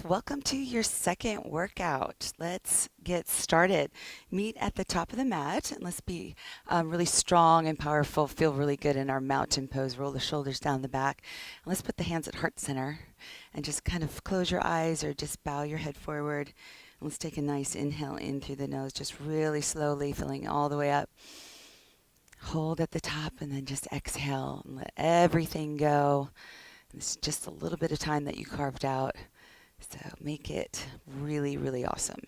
welcome to your second workout. Let's get started. Meet at the top of the mat and let's be really strong and powerful. Feel really good in our mountain pose. Roll the shoulders down the back. And let's put the hands at heart center and just kind of close your eyes or just bow your head forward. And let's take a nice inhale in through the nose, just really slowly filling all the way up. Hold at the top and then just exhale and let everything go. It's just a little bit of time that you carved out. So make it really, really awesome.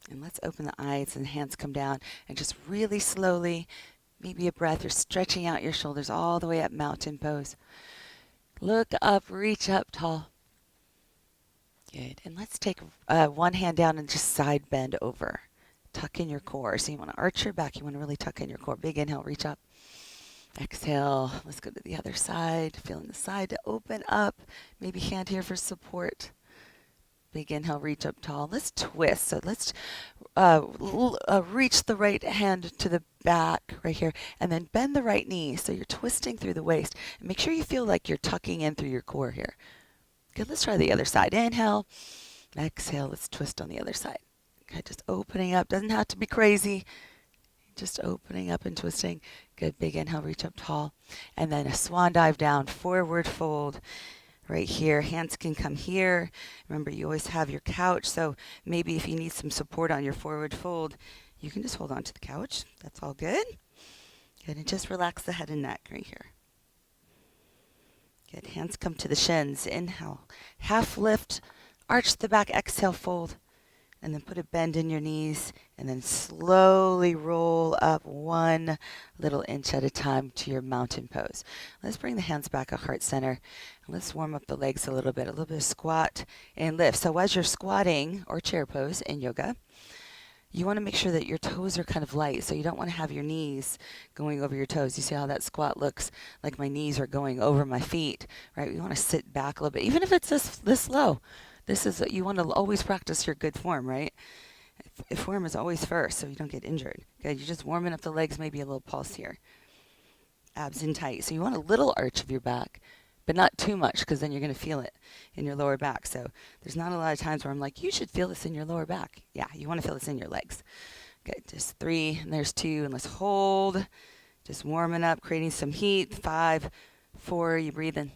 And let's open the eyes and hands come down and just really slowly, maybe a breath, you're stretching out your shoulders all the way up, mountain pose. Look up, reach up tall. Good. And let's take one hand down and just side bend over. Tuck in your core. So you want to arch your back. You want to really tuck in your core. Big inhale, reach up. Exhale. Let's go to the other side. Feeling the side to open up. Maybe hand here for support. Big inhale, reach up tall. Let's twist. So let's reach the right hand to the back right here and then bend the right knee. So you're twisting through the waist. And make sure you feel like you're tucking in through your core here. Good. Let's try the other side. Inhale. Exhale. Let's twist on the other side. Okay. Just opening up. Doesn't have to be crazy. Just opening up and twisting. Good. Big inhale, reach up tall. And then a swan dive down, forward fold. Right here, hands can come here. Remember, you always have your couch, so maybe if you need some support on your forward fold, you can just hold on to the couch. That's all good. Good, and just relax the head and neck right here. Good, hands come to the shins. Inhale, half lift, arch the back, exhale, fold. And then put a bend in your knees and then slowly roll up one little inch at a time to your mountain pose. Let's bring the hands back at heart center. And let's warm up the legs a little bit of squat and lift. So as you're squatting or chair pose in yoga, you want to make sure that your toes are kind of light. So you don't want to have your knees going over your toes. You see how that squat looks like my knees are going over my feet, right? You want to sit back a little bit, even if it's this low. This is, you want to always practice your good form, right? Form is always first, so you don't get injured. Good, you're just warming up the legs, maybe a little pulse here. Abs in tight. So you want a little arch of your back, but not too much, because then you're going to feel it in your lower back. So there's not a lot of times where I'm like, you should feel this in your lower back. Yeah, you want to feel this in your legs. Good, just 3, and there's 2, and let's hold. Just warming up, creating some heat. 5, 4, you breathe in.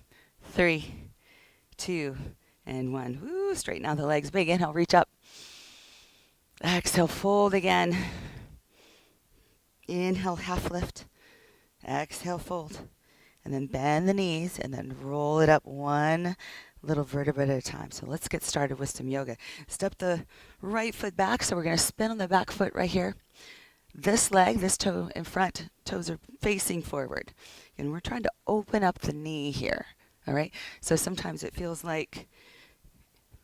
3, 2, and 1. Woo, straighten out the legs. Big inhale, reach up. Exhale, fold again. Inhale, half lift. Exhale, fold. And then bend the knees and then roll it up one little vertebra at a time. So let's get started with some yoga. Step the right foot back. So we're going to spin on the back foot right here. This leg, this toe in front, toes are facing forward. And we're trying to open up the knee here. All right. So sometimes it feels like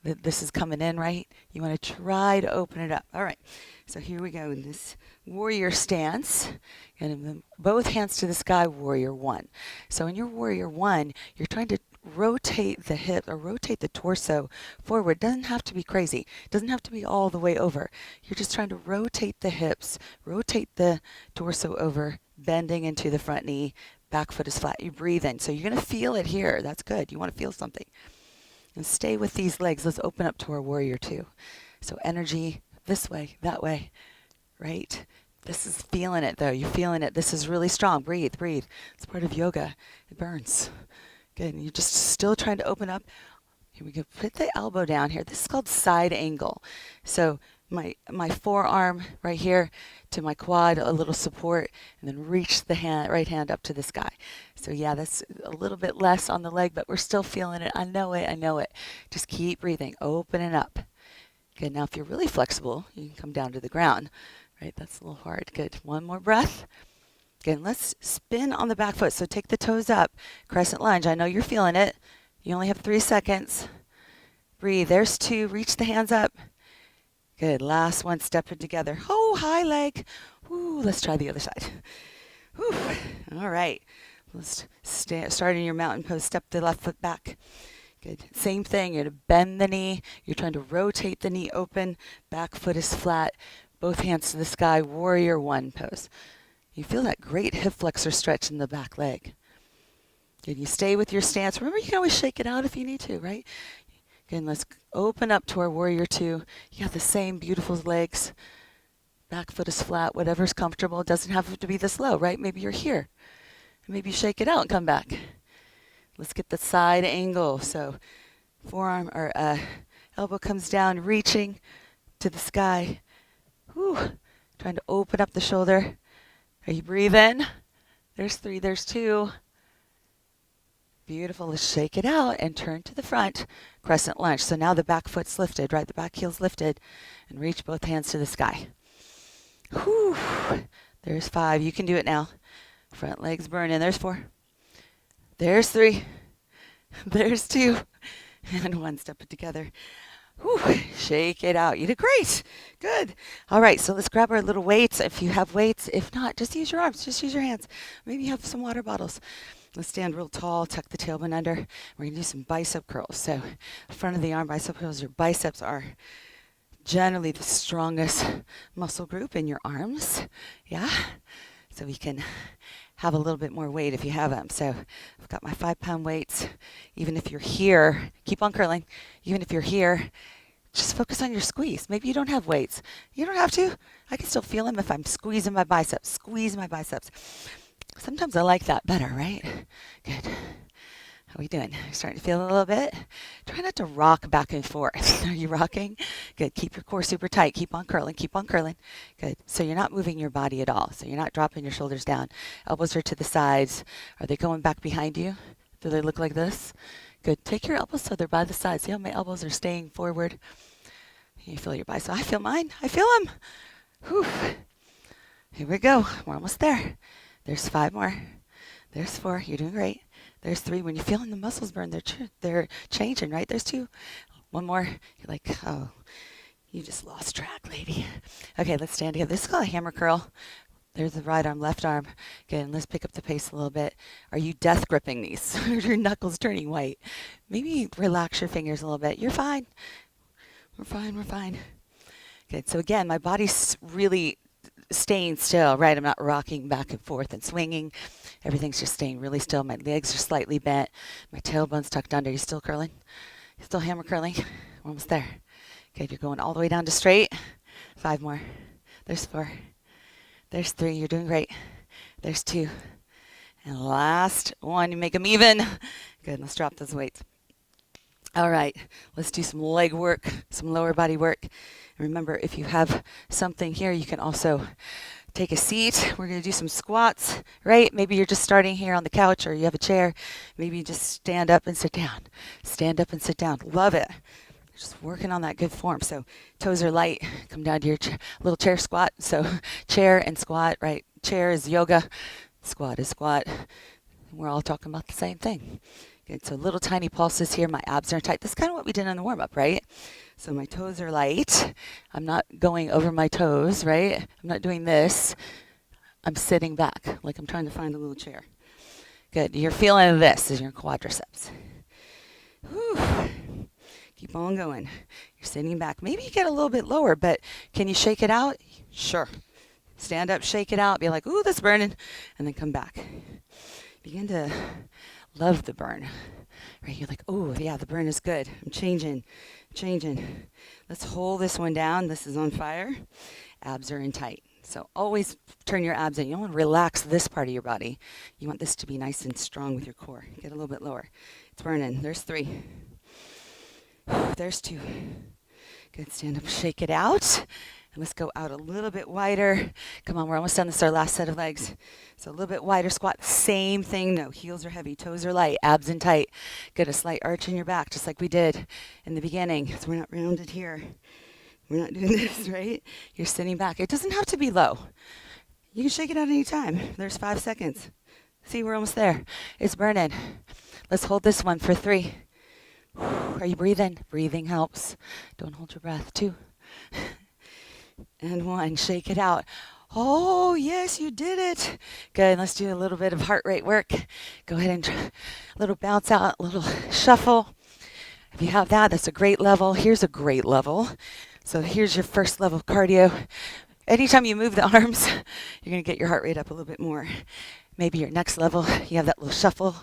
this is coming in, right? You want to try to open it up. All right. So here we go in this warrior stance. And both hands to the sky, warrior 1. So in your warrior 1, you're trying to rotate the hip or rotate the torso forward. Doesn't have to be crazy. Doesn't have to be all the way over. You're just trying to rotate the hips, rotate the torso over, bending into the front knee. Back foot is flat. You breathe in. So you're going to feel it here. That's good. You want to feel something. And stay with these legs. Let's open up to our warrior 2. So energy this way, that way, right? This is feeling it though. You're feeling it. This is really strong. Breathe, breathe. It's part of yoga. It burns. Good. And you're just still trying to open up. Here we go. Put the elbow down here. This is called side angle. So my forearm right here to my quad, a little support, and then reach the right hand up to the sky. So yeah, that's a little bit less on the leg, but we're still feeling it. I know it. I know it. Just keep breathing. Open it up. Good. Now if you're really flexible, you can come down to the ground. Right? That's a little hard. Good. One more breath. Good. Let's spin on the back foot. So take the toes up. Crescent lunge. I know you're feeling it. You only have 3 seconds. Breathe. There's 2. Reach the hands up. Good. Last one. Step it together. Oh, high leg. Woo. Let's try the other side. Whew. All right. Let's start in your mountain pose. Step the left foot back. Good. Same thing. You're going to bend the knee. You're trying to rotate the knee open. Back foot is flat. Both hands to the sky. Warrior 1 pose. You feel that great hip flexor stretch in the back leg. Good. You stay with your stance. Remember, you can always shake it out if you need to, right? Again, let's open up to our warrior two. You got the same beautiful legs. Back foot is flat, whatever's comfortable. It doesn't have to be this low, right? Maybe you're here. Maybe you shake it out and come back. Let's get the side angle. So forearm or elbow comes down, reaching to the sky. Whew. Trying to open up the shoulder. Are you breathing? There's 3, there's 2. Beautiful. Let's shake it out and turn to the front. Crescent lunge. So now the back foot's lifted, right? The back heel's lifted. And reach both hands to the sky. Whew. There's 5. You can do it now. Front legs burning. There's 4. There's 3. There's 2. And 1. Step it together. Whew. Shake it out. You did great. Good. All right, so let's grab our little weights. If you have weights, if not, just use your arms. Just use your hands. Maybe you have some water bottles. Let's stand real tall. Tuck the tailbone under. We're going to do some bicep curls. So front of the arm bicep curls. Your biceps are generally the strongest muscle group in your arms. Yeah. So we can have a little bit more weight if you have them. So I've got my 5-pound weights. Even if you're here, keep on curling. Even if you're here, just focus on your squeeze. Maybe you don't have weights. You don't have to. I can still feel them if I'm squeezing my biceps. Squeeze my biceps. Sometimes I like that better, right? Good. How are we doing? Starting to feel a little bit? Try not to rock back and forth. Are you rocking? Good. Keep your core super tight. Keep on curling. Keep on curling. Good. So you're not moving your body at all. So you're not dropping your shoulders down. Elbows are to the sides. Are they going back behind you? Do they look like this? Good. Take your elbows so they're by the side. See how my elbows are staying forward? You feel your biceps. I feel mine. I feel them. Whew. Here we go. We're almost there. There's 5 more. There's 4. You're doing great. There's 3. When you're feeling the muscles burn, they're changing, right? There's 2. 1 more. You're like, oh, you just lost track, lady. Okay, let's stand together. This is called a hammer curl. There's the right arm, left arm. Again, let's pick up the pace a little bit. Are you death gripping these? Are your knuckles turning white? Maybe relax your fingers a little bit. You're fine. We're fine. We're fine. Good. So again, my body's really staying still, right? I'm not rocking back and forth and swinging. Everything's just staying really still. My legs are slightly bent. My tailbone's tucked under. You still curling? You still hammer curling? We're almost there. Okay, you're going all the way down to straight. 5 more. There's 4. There's 3. You're doing great. There's 2. And last 1. You make them even. Good. Let's drop those weights. All right. Let's do some leg work, some lower body work. And remember, if you have something here, you can also take a seat. We're going to do some squats, right? Maybe you're just starting here on the couch or you have a chair. Maybe you just stand up and sit down. Stand up and sit down. Love it. Just working on that good form. So toes are light. Come down to your little chair squat. So chair and squat, right? Chair is yoga. Squat is squat. We're all talking about the same thing. Good. So little tiny pulses here. My abs are tight. This is kind of what we did in the warm-up, right? So my toes are light. I'm not going over my toes, right? I'm not doing this. I'm sitting back like I'm trying to find a little chair. Good. You're feeling this is your quadriceps. Whew. Keep on going. You're sitting back. Maybe you get a little bit lower, but can you shake it out? Sure. Stand up, shake it out. Be like, ooh, that's burning. And then come back. Begin to love the burn. Right? You're like, oh, yeah, the burn is good. I'm changing. Let's hold this one down. This is on fire. Abs are in tight. So always turn your abs in. You don't want to relax this part of your body. You want this to be nice and strong with your core. Get a little bit lower. It's burning. There's 3. There's 2. Good. Stand up, shake it out. And let's go out a little bit wider. Come on, we're almost done. This is our last set of legs. So a little bit wider squat. Same thing. No, heels are heavy, toes are light, abs in tight. Get a slight arch in your back, just like we did in the beginning. So we're not rounded here. We're not doing this, right? You're sitting back. It doesn't have to be low. You can shake it out any time. There's 5 seconds. See, we're almost there. It's burning. Let's hold this one for 3. Are you breathing? Breathing helps. Don't hold your breath. 2. And 1. Shake it out. Oh, yes, you did it. Good. Let's do a little bit of heart rate work. Go ahead and a little bounce out, a little shuffle. If you have that, that's a great level. Here's a great level. So here's your first level of cardio. Anytime you move the arms, you're going to get your heart rate up a little bit more. Maybe your next level, you have that little shuffle.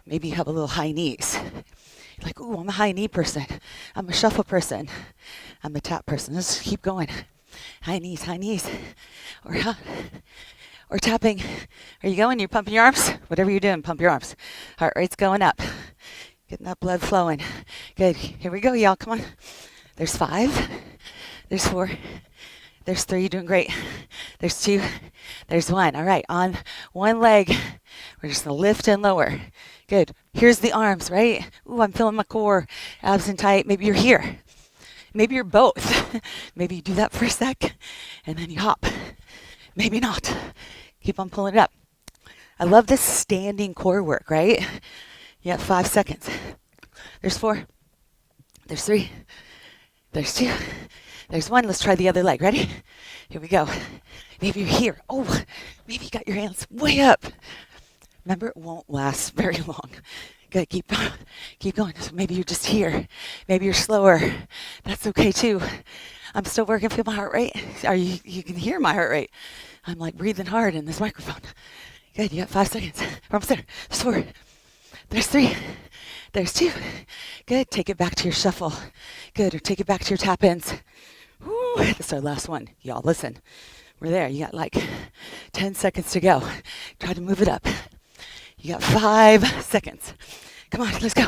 Maybe you have a little high knees. You're like, ooh, I'm a high knee person. I'm a shuffle person. I'm a tap person. Let's keep going. High knees, high knees. Or tapping. Are you going? You're pumping your arms? Whatever you're doing, pump your arms. Heart rate's going up. Getting that blood flowing. Good. Here we go, y'all. Come on. There's 5. There's 4. There's 3. You're doing great. There's 2. There's 1. All right. On one leg, we're just going to lift and lower. Good. Here's the arms, right? Ooh, I'm feeling my core. Abs and tight. Maybe you're here. Maybe you're both. Maybe you do that for a sec, and then you hop. Maybe not. Keep on pulling it up. I love this standing core work, right? You have 5 seconds. There's 4. There's 3. There's 2. There's 1. Let's try the other leg. Ready? Here we go. Maybe you're here. Oh, maybe you got your hands way up. Remember, it won't last very long. Good. Keep going. So maybe you're just here. Maybe you're slower. That's okay too. I'm still working. Feel my heart rate. You can hear my heart rate. I'm like breathing hard in this microphone. Good. You got 5 seconds. We're almost there. There's 4. There's 3. There's 2. Good. Take it back to your shuffle. Good. Or take it back to your tap ins. Woo. That's our last one. Y'all, listen. We're there. You got like 10 seconds to go. Try to move it up. You got 5 seconds. Come on, let's go.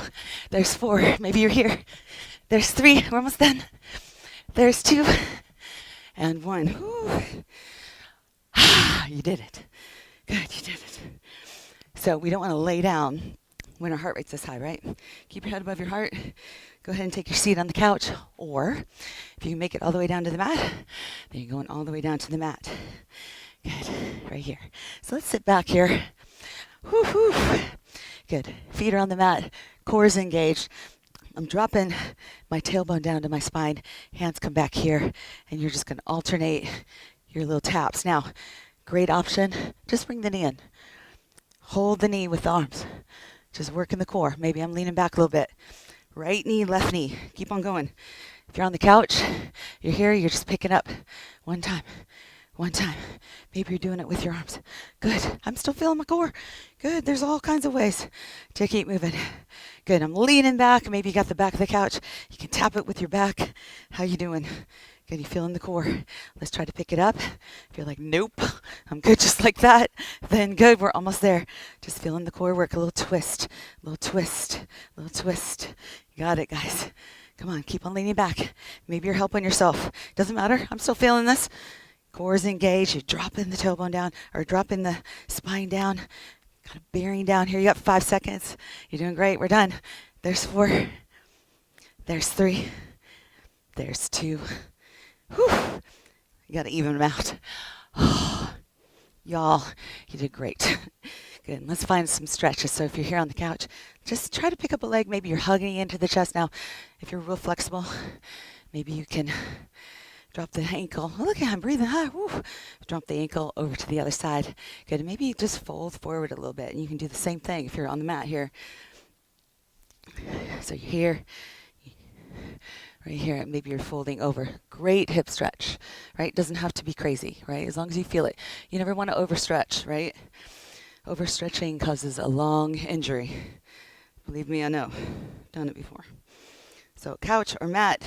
There's 4. Maybe you're here. There's 3. We're almost done. There's 2. And 1. Woo. You did it. Good, you did it. So we don't want to lay down when our heart rate's this high, right? Keep your head above your heart. Go ahead and take your seat on the couch. Or if you can make it all the way down to the mat, then you're going all the way down to the mat. Good. Right here. So let's sit back here. Whew, whew. Good. Feet are on the mat. Core is engaged. I'm dropping my tailbone down to my spine. Hands come back here. And you're just going to alternate your little taps. Now, great option. Just bring the knee in. Hold the knee with the arms. Just working the core. Maybe I'm leaning back a little bit. Right knee, left knee. Keep on going. If you're on the couch, you're here, you're just picking up. One time. Maybe you're doing it with your arms. Good. I'm still feeling my core. Good. There's all kinds of ways to keep moving. Good. I'm leaning back. Maybe you got the back of the couch. You can tap it with your back. How you doing? Good. You feeling the core? Let's try to pick it up. If you're like, nope, I'm good just like that, then good. We're almost there. Just feeling the core work. A little twist. You got it, guys. Come on. Keep on leaning back. Maybe you're helping yourself. Doesn't matter. I'm still feeling this. Core is engaged. You're dropping the tailbone down or dropping the spine down. Kind of bearing down here. You got 5 seconds. You're doing great. We're done. There's 4. There's 3. There's 2. Whew. You got to even them out. Oh, y'all, you did great. Good. Let's find some stretches. So if you're here on the couch, just try to pick up a leg. Maybe you're hugging into the chest. Now, if you're real flexible, maybe you can drop the ankle. Oh, look, I'm breathing high. Woo. Drop the ankle over to the other side. Good. Maybe just fold forward a little bit. And you can do the same thing if you're on the mat here. So you're here. Right here. Maybe you're folding over. Great hip stretch. Right? Doesn't have to be crazy. Right? As long as you feel it. You never want to overstretch. Right? Overstretching causes a long injury. Believe me, I know. Done it before. So couch or mat.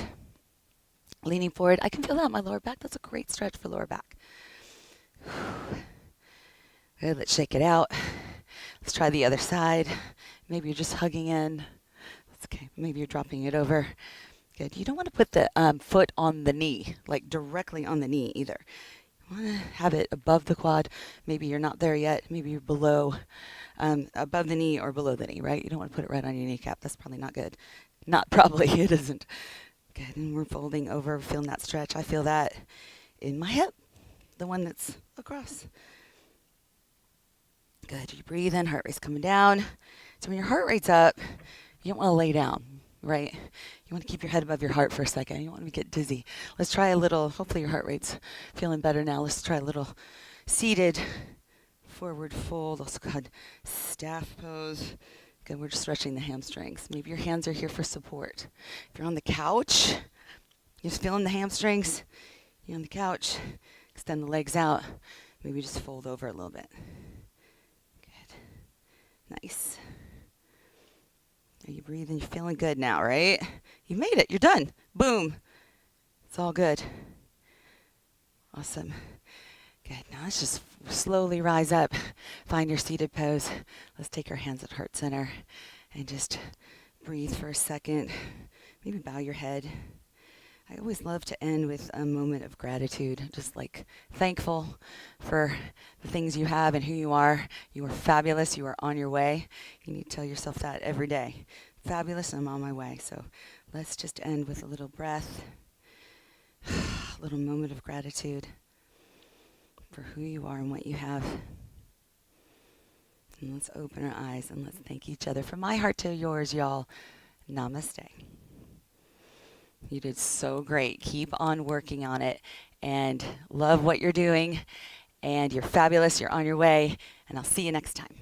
Leaning forward. I can feel that in my lower back. That's a great stretch for lower back. Good. Let's shake it out. Let's try the other side. Maybe you're just hugging in. That's okay. Maybe you're dropping it over. Good. You don't want to put the foot on the knee, like directly on the knee either. You want to have it above the quad. Maybe you're not there yet. Maybe you're below, above the knee or below the knee, right? You don't want to put it right on your kneecap. That's probably not good. Not probably. It isn't. Good. And we're folding over, feeling that stretch. I feel that in my hip, the one that's across. Good. You breathe in, heart rate's coming down. So when your heart rate's up, you don't want to lay down, right? You want to keep your head above your heart for a second. You don't want to get dizzy. Let's try a little, hopefully your heart rate's feeling better now. Let's try a little seated forward fold, also called staff pose. Good, we're just stretching the hamstrings. Maybe your hands are here for support. If you're on the couch, you're just feeling the hamstrings. You're on the couch, extend the legs out. Maybe just fold over a little bit. Good. Nice. Are you breathing? You're feeling good now, right? You made it. You're done. Boom. It's all good. Awesome. Good. Now let's just slowly rise up. Find your seated pose. Let's take our hands at heart center and just breathe for a second. Maybe bow your head. I always love to end with a moment of gratitude, just like thankful for the things you have and who you are. You are fabulous. You are on your way. You need to tell yourself that every day. Fabulous, I'm on my way. So let's just end with a little breath, a little moment of gratitude for who you are and what you have. And let's open our eyes and let's thank each other. From my heart to yours, y'all, namaste. You did so great. Keep on working on it and love what you're doing. And you're fabulous. You're on your way. And I'll see you next time.